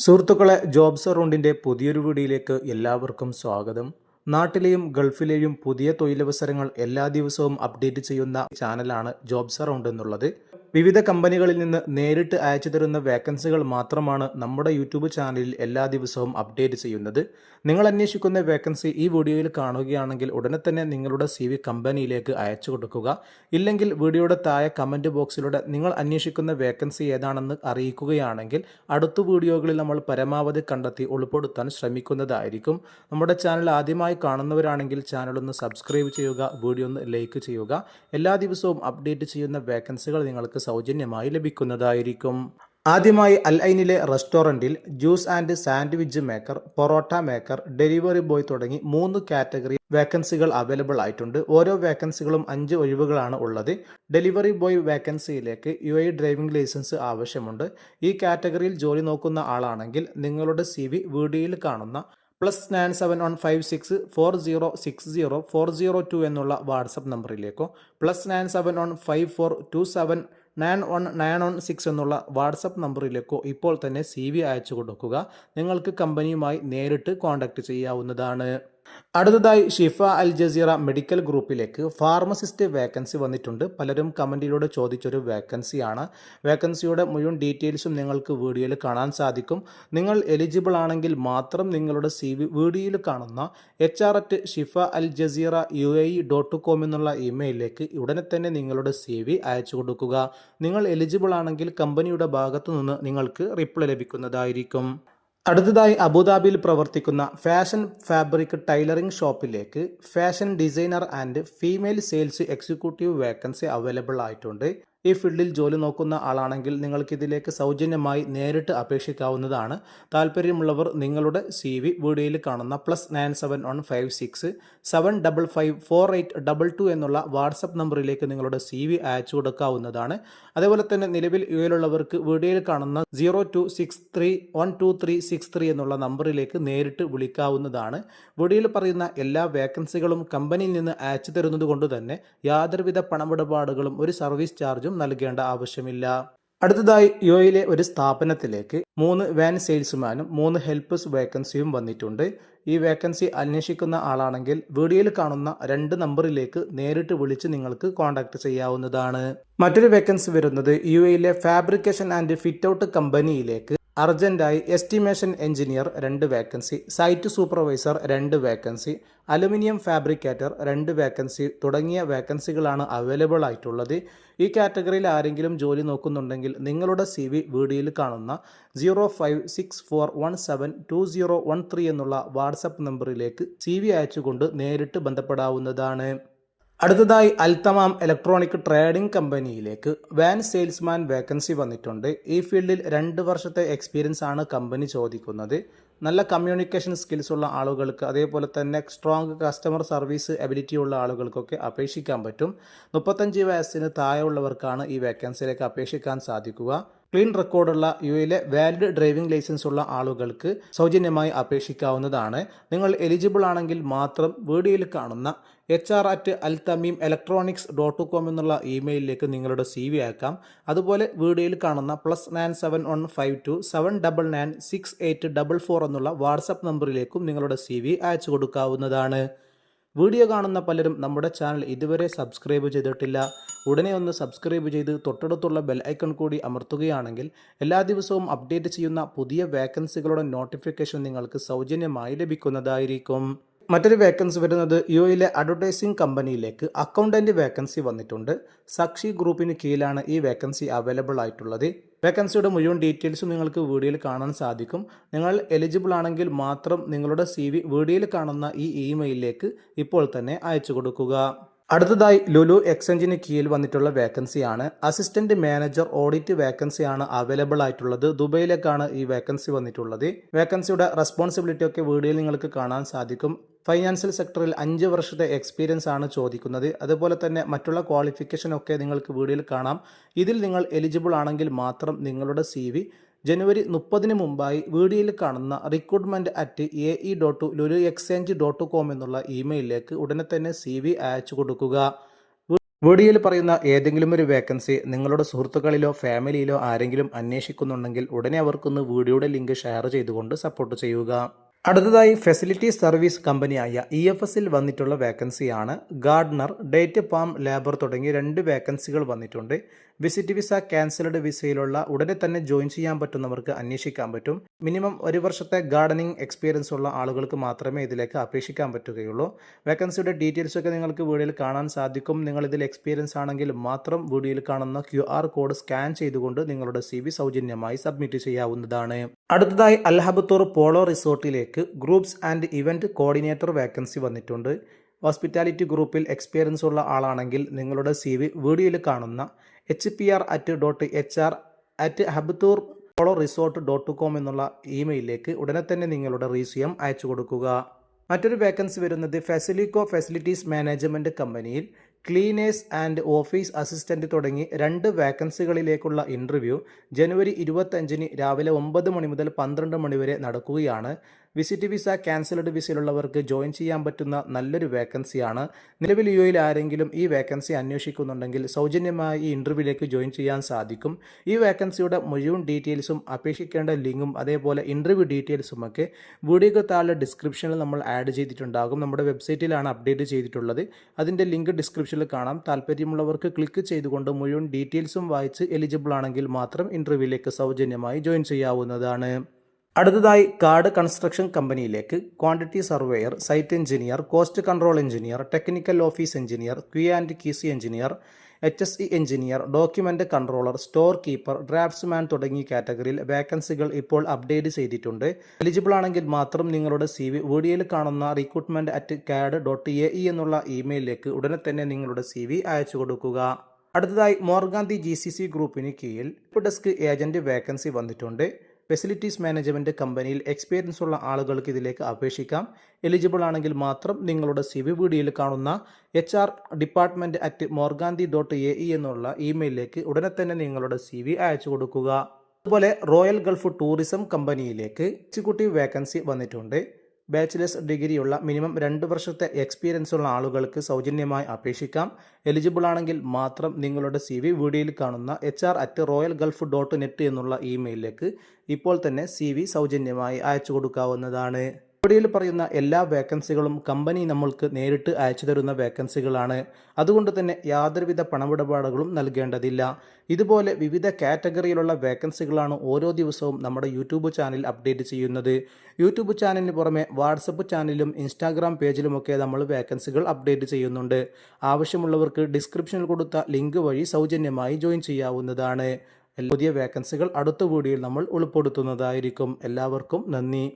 സുഹൃത്തുക്കളെ, ജോബ്സ് അറൗണ്ടിൻ്റെ പുതിയൊരു വീഡിയോയിലേക്ക് എല്ലാവർക്കും സ്വാഗതം. നാട്ടിലെയും ഗൾഫിലെയും പുതിയ തൊഴിലവസരങ്ങൾ എല്ലാ ദിവസവും അപ്ഡേറ്റ് ചെയ്യുന്ന ചാനലാണ് ജോബ്സ് അറൗണ്ട് എന്നുള്ളത്. വിവിധ കമ്പനികളിൽ നിന്ന് നേരിട്ട് അയച്ചു തരുന്ന വേക്കൻസികൾ മാത്രമാണ് നമ്മുടെ യൂട്യൂബ് ചാനലിൽ എല്ലാ ദിവസവും അപ്ഡേറ്റ് ചെയ്യുന്നത്. നിങ്ങൾ അന്വേഷിക്കുന്ന വേക്കൻസി ഈ വീഡിയോയിൽ കാണുകയാണെങ്കിൽ ഉടനെ തന്നെ നിങ്ങളുടെ CV കമ്പനിയിലേക്ക് അയച്ചു കൊടുക്കുക. ഇല്ലെങ്കിൽ വീഡിയോയുടെ താഴെ കമൻറ്റ് ബോക്സിലൂടെ നിങ്ങൾ അന്വേഷിക്കുന്ന വേക്കൻസി ഏതാണെന്ന് അറിയിക്കുകയാണെങ്കിൽ അടുത്ത വീഡിയോകളിൽ നമ്മൾ പരമാവധി കണ്ടെത്തി ഉൾപ്പെടുത്താൻ ശ്രമിക്കുന്നതായിരിക്കും. നമ്മുടെ ചാനൽ ആദ്യമായി കാണുന്നവരാണെങ്കിൽ ചാനൽ ഒന്ന് സബ്സ്ക്രൈബ് ചെയ്യുക, വീഡിയോ ഒന്ന് ലൈക്ക് ചെയ്യുക. എല്ലാ ദിവസവും അപ്ഡേറ്റ് ചെയ്യുന്ന വേക്കൻസികൾ നിങ്ങൾക്ക് സൗജന്യമായി ലഭിക്കുന്നതായിരിക്കും. ആദ്യമായി അൽ ഐനിലെ റെസ്റ്റോറൻറ്റിൽ juice and sandwich maker, parotta maker, delivery boy തുടങ്ങി 3 കാറ്റഗറി വേക്കൻസികൾ അവൈലബിൾ ആയിട്ടുണ്ട്. ഓരോ വേക്കൻസികളും 5 ഒഴിവുകളാണ് ഉള്ളത്. ഡെലിവറി ബോയ് വേക്കൻസിയിലേക്ക് UAE ഡ്രൈവിംഗ് ലൈസൻസ് ആവശ്യമുണ്ട്. ഈ കാറ്റഗറിയിൽ ജോലി നോക്കുന്ന ആളാണെങ്കിൽ നിങ്ങളുടെ CV വീഡിയോയിൽ കാണുന്ന +915640604002 എന്നുള്ള വാട്സപ്പ് നമ്പറിലേക്കോ +971542791916 എന്നുള്ള വാട്സപ്പ് നമ്പറിലേക്കോ ഇപ്പോൾ തന്നെ CV അയച്ചു കൊടുക്കുക. നിങ്ങൾക്ക് കമ്പനിയുമായി നേരിട്ട് കോൺടാക്റ്റ് ചെയ്യാവുന്നതാണ്. അടുത്തതായി ഷിഫ അൽ ജസീറ മെഡിക്കൽ ഗ്രൂപ്പിലേക്ക് ഫാർമസിസ്റ്റ് വേക്കൻസി വന്നിട്ടുണ്ട്. പലരും കമൻറ്റിലൂടെ ചോദിച്ചൊരു വേക്കൻസിയാണ്. വേക്കൻസിയുടെ മുഴുവൻ ഡീറ്റെയിൽസും നിങ്ങൾക്ക് വീഡിയോയിൽ കാണാൻ സാധിക്കും. നിങ്ങൾ എലിജിബിൾ ആണെങ്കിൽ മാത്രം നിങ്ങളുടെ CV വീഡിയോയിൽ കാണുന്ന hr@shifa-al-jazeera-uae.com എന്നുള്ള ഇമെയിലിലേക്ക് ഉടനെ തന്നെ നിങ്ങളുടെ CV അയച്ചു കൊടുക്കുക. നിങ്ങൾ എലിജിബിൾ ആണെങ്കിൽ കമ്പനിയുടെ ഭാഗത്തു നിന്ന് നിങ്ങൾക്ക് റിപ്ലൈ ലഭിക്കുന്നതായിരിക്കും. അടുത്തതായി അബുദാബിയിൽ പ്രവർത്തിക്കുന്ന ഫാഷൻ ഫാബ്രിക് ടൈലറിംഗ് ഷോപ്പിലേക്ക് fashion designer and female sales executive vacancy available ആയിട്ടുണ്ട്. ഈ ഫീൽഡിൽ ജോലി നോക്കുന്ന ആളാണെങ്കിൽ നിങ്ങൾക്ക് ഇതിലേക്ക് സൗജന്യമായി നേരിട്ട് അപേക്ഷിക്കാവുന്നതാണ്. താല്പര്യമുള്ളവർ നിങ്ങളുടെ CV വീഡിയോയിൽ കാണുന്ന +971556755482 എന്നുള്ള വാട്സപ്പ് നമ്പറിലേക്ക് നിങ്ങളുടെ CV അയച്ചു കൊടുക്കാവുന്നതാണ്. അതേപോലെ തന്നെ നിലവിൽ UAEയിലുള്ളവർക്ക് വീഡിയോയിൽ കാണുന്ന 02631236 എന്നുള്ള നമ്പറിലേക്ക് നേരിട്ട് വിളിക്കാവുന്നതാണ്. വീഡിയോയിൽ പറയുന്ന എല്ലാ വേക്കൻസികളും കമ്പനിയിൽ നിന്ന് അയച്ചു തരുന്നത് കൊണ്ട് തന്നെ യാതൊരുവിധ പണമിടപാടുകളും ഒരു സർവീസ് ചാർജും നൽകേണ്ട ആവശ്യമില്ല. അടുത്തതായി UAEയിലെ ഒരു സ്ഥാപനത്തിലേക്ക് 3 വാൻ സെയിൽസ്മാനും 3 ഹെൽപ്പേഴ്സ് വേക്കൻസിയും വന്നിട്ടുണ്ട്. ഈ വേക്കൻസി അന്വേഷിക്കുന്ന ആളാണെങ്കിൽ വീഡിയോയിൽ കാണുന്ന 2 നമ്പറിലേക്ക് നേരിട്ട് വിളിച്ച് നിങ്ങൾക്ക് കോൺടാക്ട് ചെയ്യാവുന്നതാണ്. മറ്റൊരു വേക്കൻസി വരുന്നത് UAEയിലെ ഫാബ്രിക്കേഷൻ ആൻഡ് ഫിറ്റ് ഔട്ട് കമ്പനിയിലേക്ക് അർജന്റായി estimation engineer 2 vacancy, site supervisor 2 vacancy, aluminium fabricator 2 vacancy തുടങ്ങിയ വേക്കൻസികളാണ് അവൈലബിൾ ആയിട്ടുള്ളത്. ഈ കാറ്റഗറിയിൽ ആരെങ്കിലും ജോലി നോക്കുന്നുണ്ടെങ്കിൽ നിങ്ങളുടെ CV വീഡിയോയിൽ കാണുന്ന 0564172013 എന്നുള്ള വാട്സപ്പ് നമ്പറിലേക്ക് CV അയച്ചുകൊണ്ട് നേരിട്ട് ബന്ധപ്പെടാവുന്നതാണ്. അടുത്തതായി അൽതമാം ഇലക്ട്രോണിക് ട്രേഡിംഗ് കമ്പനിയിലേക്ക് വാൻ സെയിൽസ്മാൻ വേക്കൻസി വന്നിട്ടുണ്ട്. ഈ ഫീൽഡിൽ 2 വർഷത്തെ എക്സ്പീരിയൻസ് ആണ് കമ്പനി ചോദിക്കുന്നത്. നല്ല കമ്മ്യൂണിക്കേഷൻ സ്കിൽസ് ഉള്ള ആളുകൾക്ക്, അതേപോലെ തന്നെ സ്ട്രോങ് കസ്റ്റമർ സർവീസ് എബിലിറ്റി ഉള്ള ആളുകൾക്കൊക്കെ അപേക്ഷിക്കാൻ പറ്റും. 35 വയസ്സിന് താഴെയുള്ളവർക്കാണ് ഈ വേക്കൻസിയിലേക്ക് അപേക്ഷിക്കാൻ സാധിക്കുക. ക്ലീൻ റെക്കോർഡുള്ള UAEയിലെ വാലിഡ് ഡ്രൈവിംഗ് ലൈസൻസ് ഉള്ള ആളുകൾക്ക് സൗജന്യമായി അപേക്ഷിക്കാവുന്നതാണ്. നിങ്ങൾ എലിജിബിൾ ആണെങ്കിൽ മാത്രം വീഡിയോയിൽ കാണുന്ന hr@altamimelectronics.com എന്നുള്ള ഇമെയിലിലേക്ക് നിങ്ങളുടെ CV അയക്കാം. അതുപോലെ വീഡിയോയിൽ കാണുന്ന +971527996844 എന്നുള്ള വാട്സപ്പ് നമ്പറിലേക്കും നിങ്ങളുടെ CV അയച്ചു കൊടുക്കാവുന്നതാണ്. വീഡിയോ കാണുന്ന പലരും നമ്മുടെ ചാനൽ ഇതുവരെ സബ്സ്ക്രൈബ് ചെയ്തിട്ടില്ല. ഉടനെ ഒന്ന് സബ്സ്ക്രൈബ് ചെയ്ത് തൊട്ടടുത്തുള്ള ബെൽ ഐക്കൺ കൂടി അമർത്തുകയാണെങ്കിൽ എല്ലാ ദിവസവും അപ്ഡേറ്റ് ചെയ്യുന്ന പുതിയ വേക്കൻസികളുടെ നോട്ടിഫിക്കേഷൻ നിങ്ങൾക്ക് സൗജന്യമായി ലഭിക്കുന്നതായിരിക്കും. മറ്റൊരു വേക്കൻസി വരുന്നത് UAEയിലെ അഡ്വർടൈസിംഗ് കമ്പനിയിലേക്ക് അക്കൗണ്ടന്റ് വേക്കൻസി വന്നിട്ടുണ്ട്. സാക്ഷി ഗ്രൂപ്പിന് കീഴിലാണ് ഈ വേക്കൻസി അവൈലബിൾ ആയിട്ടുള്ളത്. വേക്കൻസിയുടെ മുഴുവൻ ഡീറ്റെയിൽസും നിങ്ങൾക്ക് വീഡിയോയിൽ കാണാൻ സാധിക്കും. നിങ്ങൾ എലിജിബിൾ ആണെങ്കിൽ മാത്രം നിങ്ങളുടെ CV വീഡിയോയിൽ കാണുന്ന ഈ ഇമെയിലിലേക്ക് ഇപ്പോൾ തന്നെ അയച്ചു കൊടുക്കുക. അടുത്തതായി ലുലു എക്സ്ചേഞ്ചിന് കീഴിൽ വന്നിട്ടുള്ള വേക്കൻസിയാണ്. അസിസ്റ്റന്റ് മാനേജർ ഓഡിറ്റ് വേക്കൻസിയാണ് അവൈലബിൾ ആയിട്ടുള്ളത്. ദുബൈയിലേക്കാണ് ഈ വേക്കൻസി വന്നിട്ടുള്ളത്. വേക്കൻസിയുടെ റെസ്പോൺസിബിലിറ്റി ഒക്കെ വീഡിയോയിൽ നിങ്ങൾക്ക് കാണാൻ സാധിക്കും. ഫൈനാൻഷ്യൽ സെക്ടറിൽ 5 വർഷത്തെ എക്സ്പീരിയൻസ് ആണ് ചോദിക്കുന്നത്. അതുപോലെ തന്നെ മറ്റുള്ള ക്വാളിഫിക്കേഷൻ ഒക്കെ നിങ്ങൾക്ക് വീഡിയോയിൽ കാണാം. ഇതിൽ നിങ്ങൾ എലിജിബിൾ ആണെങ്കിൽ മാത്രം നിങ്ങളുടെ CV ജനുവരി 30 മുമ്പായി വീഡിയോയിൽ കാണുന്ന recruitment@ae.luluexchange.com എന്നുള്ള ഇമെയിലിലേക്ക് ഉടനെ തന്നെ CV അയച്ചു കൊടുക്കുക. വീഡിയോയിൽ പറയുന്ന ഏതെങ്കിലും ഒരു വേക്കൻസി നിങ്ങളുടെ സുഹൃത്തുക്കളിലോ ഫാമിലിയിലോ ആരെങ്കിലും അന്വേഷിക്കുന്നുണ്ടെങ്കിൽ ഉടനെ അവർക്കൊന്ന് വീഡിയോയുടെ ലിങ്ക് ഷെയർ ചെയ്തുകൊണ്ട് സപ്പോർട്ട് ചെയ്യുക. അടുത്തതായി ഫെസിലിറ്റി സർവീസ് കമ്പനിയായ EFSൽ വന്നിട്ടുള്ള വേക്കൻസിയാണ് ഗാർഡനർ, ഡേറ്റ് പാം ലേബർ തുടങ്ങി 2 വേക്കൻസികൾ വന്നിട്ടുണ്ട്. വിസിറ്റ് വിസ, ക്യാൻസൽഡ് വിസയിലുള്ള ഉടനെ തന്നെ ജോയിൻ ചെയ്യാൻ പറ്റുന്നവർക്ക് അന്വേഷിക്കാൻ പറ്റും. മിനിമം 1 വർഷത്തെ ഗാർഡനിങ് എക്സ്പീരിയൻസ് ഉള്ള ആളുകൾക്ക് മാത്രമേ ഇതിലേക്ക് അപേക്ഷിക്കാൻ പറ്റുകയുള്ളൂ. വേക്കൻസിയുടെ ഡീറ്റെയിൽസ് ഒക്കെ നിങ്ങൾക്ക് വീഡിയോയിൽ കാണാൻ സാധിക്കും. നിങ്ങൾ ഇതിൽ എക്സ്പീരിയൻസ് ആണെങ്കിൽ മാത്രം വീഡിയോയിൽ കാണുന്ന QR കോഡ് സ്കാൻ ചെയ്തുകൊണ്ട് നിങ്ങളുടെ CV സൗജന്യമായി സബ്മിറ്റ് ചെയ്യാവുന്നതാണ്. അടുത്തതായി അൽഹബത്തൂർ പോളോ റിസോർട്ടിലേക്ക് groups and event coordinator vacancy വന്നിട്ടുണ്ട്. ഹോസ്പിറ്റാലിറ്റി ഗ്രൂപ്പിൽ എക്സ്പീരിയൻസ് ഉള്ള ആളാണെങ്കിൽ നിങ്ങളുടെ CV വീഡിയോയിൽ കാണുന്ന hr@hr@habtoorpoloresort.com എന്നുള്ള ഇമെയിലിലേക്ക് ഉടനെ തന്നെ നിങ്ങളുടെ റീസ്യൂം അയച്ചു കൊടുക്കുക. മറ്റൊരു വേക്കൻസി വരുന്നത് ഫെസിലിക്കോ ഫെസിലിറ്റീസ് മാനേജ്മെൻറ്റ് കമ്പനിയിൽ ക്ലീനേഴ്സ് ആൻഡ് ഓഫീസ് അസിസ്റ്റൻ്റ് തുടങ്ങി 2 വേക്കൻസികളിലേക്കുള്ള ഇൻ്റർവ്യൂ ജനുവരി 25 രാവിലെ 9 മണി മുതൽ 12 മണി വരെ നടക്കുകയാണ്. വിസിറ്റ് വിസ, ക്യാൻസൽഡ് വിസയിലുള്ളവർക്ക് ജോയിൻ ചെയ്യാൻ പറ്റുന്ന നല്ലൊരു വേക്കൻസിയാണ്. നിലവിൽ UAEയിൽ ആരെങ്കിലും ഈ വേക്കൻസി അന്വേഷിക്കുന്നുണ്ടെങ്കിൽ സൗജന്യമായി ഈ ഇൻ്റർവ്യൂവിലേക്ക് ജോയിൻ ചെയ്യാൻ സാധിക്കും. ഈ വേക്കൻസിയുടെ മുഴുവൻ ഡീറ്റെയിൽസും അപേക്ഷിക്കേണ്ട ലിങ്കും അതേപോലെ ഇൻ്റർവ്യൂ ഡീറ്റെയിൽസും ഒക്കെ വീഡിയോക്ക് താഴെ ഡിസ്ക്രിപ്ഷനിൽ നമ്മൾ ആഡ് ചെയ്തിട്ടുണ്ടാകും. നമ്മുടെ വെബ്സൈറ്റിലാണ് അപ്ഡേറ്റ് ചെയ്തിട്ടുള്ളത്. അതിൻ്റെ ലിങ്ക് ഡിസ്ക്രിപ്ഷനിൽ കാണാം. താല്പര്യമുള്ളവർക്ക് ക്ലിക്ക് ചെയ്തുകൊണ്ട് മുഴുവൻ ഡീറ്റെയിൽസും വായിച്ച് എലിജിബിൾ ആണെങ്കിൽ മാത്രം ഇൻ്റർവ്യൂവിലേക്ക് സൗജന്യമായി ജോയിൻ ചെയ്യാവുന്നതാണ്. അടുത്തതായി കാർഡ് കൺസ്ട്രക്ഷൻ കമ്പനിയിലേക്ക് quantity surveyor, site engineer, cost control engineer, technical office engineer, QA&QC engineer, HSE engineer, document controller, store keeper, draftsman തുടങ്ങിയ കാറ്റഗറിയിൽ വേക്കൻസികൾ ഇപ്പോൾ അപ്ഡേറ്റ് ചെയ്തിട്ടുണ്ട്. എലിജിബിൾ ആണെങ്കിൽ മാത്രം നിങ്ങളുടെ CV വീഡിയോയിൽ കാണുന്ന recruitment@cad.ae എന്നുള്ള ഇമെയിലിലേക്ക് ഉടനെ തന്നെ നിങ്ങളുടെ CV അയച്ചു കൊടുക്കുക. അടുത്തതായി മോർഗാന്തി GCC ഗ്രൂപ്പിന് കീഴിൽ ഡെസ്ക് ഏജന്റ് വേക്കൻസി വന്നിട്ടുണ്ട്. ഫെസിലിറ്റീസ് മാനേജ്മെൻറ്റ് കമ്പനിയിൽ എക്സ്പീരിയൻസ് ഉള്ള ആളുകൾക്ക് ഇതിലേക്ക് അപേക്ഷിക്കാം. എലിജിബിൾ ആണെങ്കിൽ മാത്രം നിങ്ങളുടെ CV വീഡിയോയിൽ കാണുന്ന HR@morganthi.ae എന്നുള്ള ഇമെയിലിലേക്ക് ഉടനെ തന്നെ നിങ്ങളുടെ CV അയച്ചു കൊടുക്കുക. അതുപോലെ റോയൽ ഗൾഫ് ടൂറിസം കമ്പനിയിലേക്ക് എക്സിക്യൂട്ടീവ് വേക്കൻസി വന്നിട്ടുണ്ട്. ബാച്ചിലേഴ്സ് ഡിഗ്രിയുള്ള മിനിമം 2 വർഷത്തെ എക്സ്പീരിയൻസ് ഉള്ള ആളുകൾക്ക് സൗജന്യമായി അപേക്ഷിക്കാം. എലിജിബിൾ ആണെങ്കിൽ മാത്രം നിങ്ങളുടെ CV വീഡിയോയിൽ കാണുന്ന HR@royalgulf.net എന്നുള്ള ഇമെയിലിലേക്ക് ഇപ്പോൾ തന്നെ CV സൗജന്യമായി അയച്ചു കൊടുക്കാവുന്നതാണ്. വീഡിയോയിൽ പറയുന്ന എല്ലാ വേക്കൻസികളും കമ്പനി നമ്മൾക്ക് നേരിട്ട് അയച്ചു തരുന്ന വേക്കൻസികളാണ്. അതുകൊണ്ട് തന്നെ യാതൊരുവിധ പണമിടപാടുകളും നൽകേണ്ടതില്ല. ഇതുപോലെ വിവിധ കാറ്റഗറിയിലുള്ള വേക്കൻസികളാണ് ഓരോ ദിവസവും നമ്മുടെ യൂട്യൂബ് ചാനൽ അപ്ഡേറ്റ് ചെയ്യുന്നത്. യൂട്യൂബ് ചാനലിന് പുറമെ വാട്സപ്പ് ചാനലിലും ഇൻസ്റ്റാഗ്രാം പേജിലുമൊക്കെ നമ്മൾ വേക്കൻസികൾ അപ്ഡേറ്റ് ചെയ്യുന്നുണ്ട്. ആവശ്യമുള്ളവർക്ക് ഡിസ്ക്രിപ്ഷനിൽ കൊടുത്ത ലിങ്ക് വഴി സൗജന്യമായി ജോയിൻ ചെയ്യാവുന്നതാണ്. പുതിയ വേക്കൻസികൾ അടുത്ത വീഡിയോയിൽ നമ്മൾ ഉൾപ്പെടുത്തുന്നതായിരിക്കും. എല്ലാവർക്കും നന്ദി.